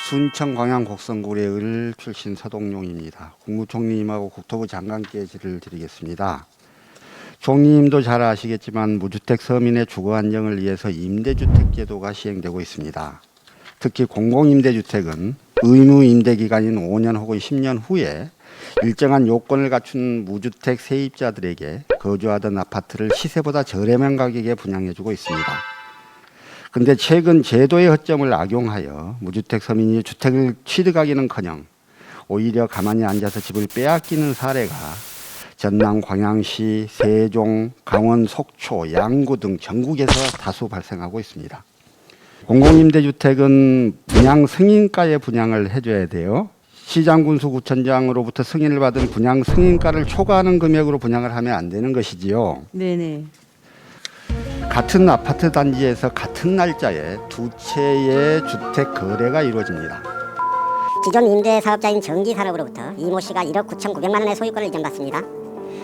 순천 광양 곡성구례을 출신 서동용입니다. 국무총리님하고 국토부 장관께 질의를 드리겠습니다. 총리님도 잘 아시겠지만 무주택 서민의 주거 안정을 위해서 임대주택 제도가 시행되고 있습니다. 특히 공공임대주택은 의무 임대 기간인 5년 혹은 10년 후에 일정한 요건을 갖춘 무주택 세입자들에게 거주하던 아파트를 시세보다 저렴한 가격에 분양해주고 있습니다. 그런데 최근 제도의 허점을 악용하여 무주택 서민이 주택을 취득하기는커녕 오히려 가만히 앉아서 집을 빼앗기는 사례가 전남 광양시, 세종, 강원 속초, 양구 등 전국에서 다수 발생하고 있습니다. 공공임대주택은 분양 승인가에 분양을 해줘야 돼요. 시장군수구청장으로부터 승인을 받은 분양 승인가를 초과하는 금액으로 분양을 하면 안 되는 것이지요. 네네. 같은 아파트 단지에서 같은 날짜에 두 채의 주택 거래가 이루어집니다. 기존 임대사업자인 정기산업으로부터 이모 씨가 1억 9,900만 원의 소유권을 이전받습니다.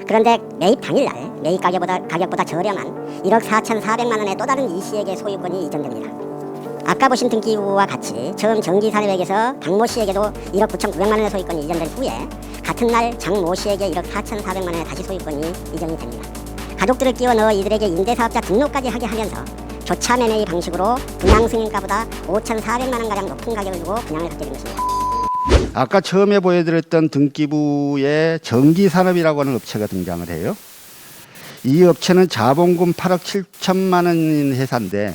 그런데 매입 당일날 매입 가격보다 저렴한 1억 4,400만 원의 또 다른 이 씨에게 소유권이 이전됩니다. 아까 보신 등기부와 같이 처음 정기산업에게서 강모 씨에게도 1억 9,900만 원의 소유권이 이전된 후에 같은 날 장모 씨에게 1억 4,400만 원의 다시 소유권이 이전이 됩니다. 가족들을 끼워 넣어 이들에게 임대사업자 등록까지 하게 하면서 교차 매매 방식으로 분양 승인가보다 5,400만 원가량 높은 가격을 주고 분양을 받게 된 것입니다. 아까 처음에 보여드렸던 등기부에 정기산업이라고 하는 업체가 등장을 해요. 이 업체는 자본금 8억 7천만 원인 회사인데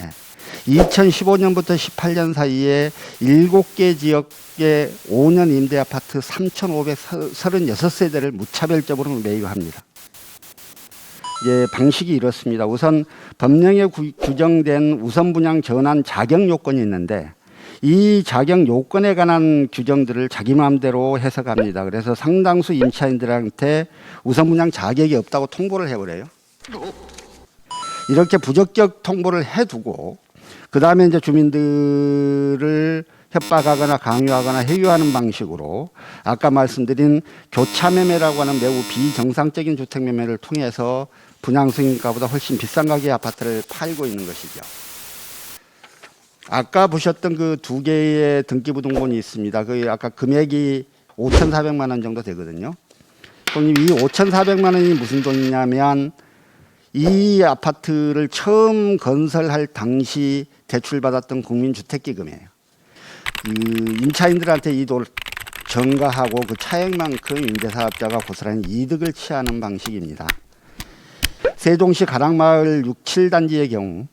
2015년부터 18년 사이에 7개 지역의 5년 임대 아파트 3,536세대를 무차별적으로 매입합니다. 방식이 이렇습니다. 우선 법령에 규정된 우선 분양 전환 자격 요건이 있는데 이 자격 요건에 관한 규정들을 자기 마음대로 해석합니다. 그래서 상당수 임차인들한테 우선 분양 자격이 없다고 통보를 해버려요. 이렇게 부적격 통보를 해두고 그 다음에 이제 주민들을 협박하거나 강요하거나 회유하는 방식으로 아까 말씀드린 교차 매매라고 하는 매우 비정상적인 주택 매매를 통해서 분양 승인가보다 훨씬 비싼 가격의 아파트를 팔고 있는 것이죠. 아까 보셨던 그 두 개의 등기부 등본이 있습니다. 그 아까 금액이 5,400만 원 정도 되거든요. 그럼 이 5,400만 원이 무슨 돈이냐면 이 아파트를 처음 건설할 당시 대출받았던 국민주택기금이에요. 임차인들한테 이 돈을 전가하고 그 차액만큼 임대사업자가 고스란히 이득을 취하는 방식입니다. 세종시 가락마을 6, 7단지의 경우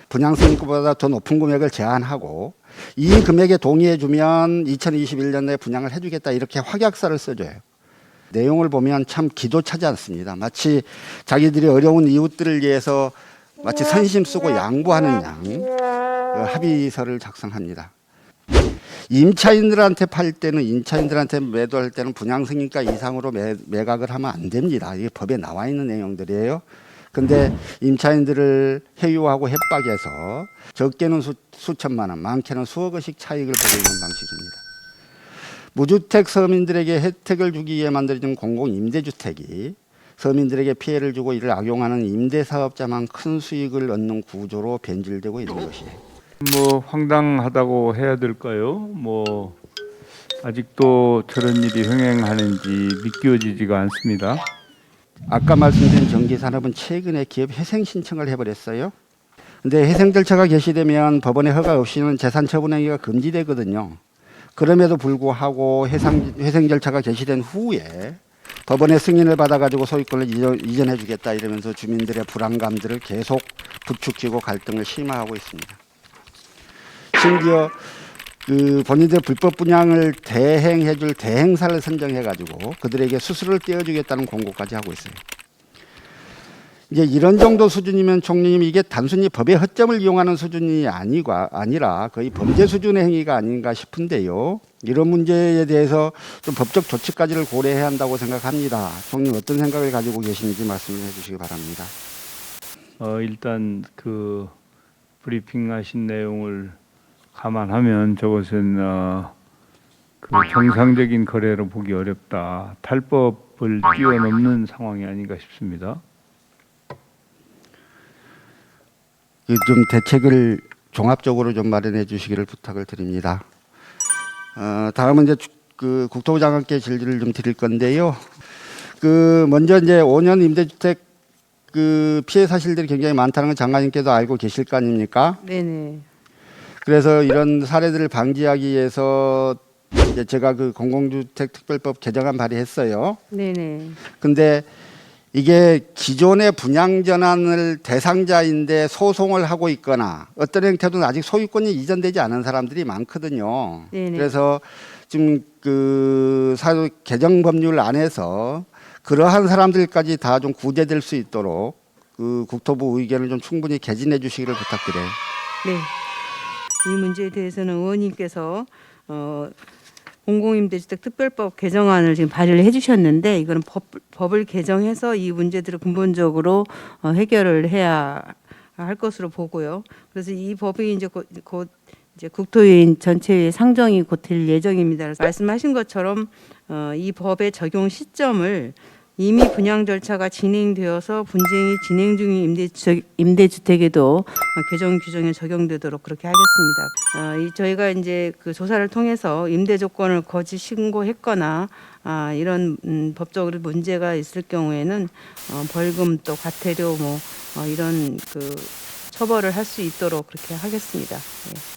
분양승인가보다 더 높은 금액을 제한하고 이 금액에 동의해주면 2021년에 분양을 해주겠다 이렇게 확약서를 써줘요. 내용을 보면 참 기도차지 않습니다. 마치 자기들이 어려운 이웃들을 위해서 마치 선심 쓰고 양보하는 양 합의서를 작성합니다. 임차인들한테 팔 때는 임차인들한테 매도할 때는 분양 승인가 이상으로 매각을 하면 안 됩니다. 이게 법에 나와 있는 내용들이에요. 근데 임차인들을 회유하고 협박해서 적게는 수천만 원, 많게는 수억 원씩 차익을 보고 있는 방식입니다. 무주택 서민들에게 혜택을 주기 위해 만들어진 공공임대주택이 서민들에게 피해를 주고 이를 악용하는 임대사업자만 큰 수익을 얻는 구조로 변질되고 있는 것이에요. 황당하다고 해야 될까요? 아직도 저런 일이 흥행하는지 믿겨지지가 않습니다. 아까 말씀드린 정기산업은 최근에 기업 회생 신청을 해버렸어요. 근데 회생 절차가 개시되면 법원의 허가 없이는 재산 처분 행위가 금지되거든요. 그럼에도 불구하고 회생 절차가 개시된 후에 법원의 승인을 받아가지고 소유권을 이전해 주겠다 이러면서 주민들의 불안감들을 계속 부추기고 갈등을 심화하고 있습니다. 심지어 본인들 불법 분양을 대행해 줄 대행사를 선정해 가지고 그들에게 수수료를 떼어주겠다는 공고까지 하고 있어요. 이제 이런 정도 수준이면 총리님 이게 단순히 법의 허점을 이용하는 수준이 아니라 거의 범죄 수준의 행위가 아닌가 싶은데요. 이런 문제에 대해서 좀 법적 조치까지를 고려해야 한다고 생각합니다. 총리님 어떤 생각을 가지고 계시는지 말씀해 주시기 바랍니다. 일단 그 브리핑하신 내용을 감안하면 저것은 그 정상적인 거래로 보기 어렵다. 탈법을 뛰어넘는 상황이 아닌가 싶습니다. 좀 대책을 종합적으로 좀 마련해 주시기를 부탁을 드립니다. 다음은 이제 그 국토부 장관께 질의를 좀 드릴 건데요. 그 먼저 이제 5년 임대주택 그 피해 사실들이 굉장히 많다는 건 장관님께도 알고 계실 거 아닙니까? 네네. 그래서 이런 사례들을 방지하기 위해서 이제 제가 그 공공주택 특별법 개정안 발의했어요. 네네. 근데 이게 기존의 분양 전환을 대상자인데 소송을 하고 있거나 어떤 형태로는 아직 소유권이 이전되지 않은 사람들이 많거든요. 네네. 그래서 지금 그 사회 개정 법률 안에서 그러한 사람들까지 다 좀 구제될 수 있도록 그 국토부 의견을 좀 충분히 개진해 주시기를 부탁드려요. 네. 이 문제에 대해서는 의원님께서 공공임대주택 특별법 개정안을 지금 발의를 해주셨는데 이거는 법을 개정해서 이 문제들을 근본적으로 해결을 해야 할 것으로 보고요. 그래서 이 법이 이제 곧 이제 국토위 전체의 상정이 곧 될 예정입니다. 그래서 말씀하신 것처럼 이 법의 적용 시점을 이미 분양 절차가 진행되어서 분쟁이 진행 중인 임대주택에도 개정 규정에 적용되도록 그렇게 하겠습니다. 저희가 이제 그 조사를 통해서 임대 조건을 거짓 신고했거나 이런 법적으로 문제가 있을 경우에는 벌금 또 과태료 이런 그 처벌을 할 수 있도록 그렇게 하겠습니다. 네.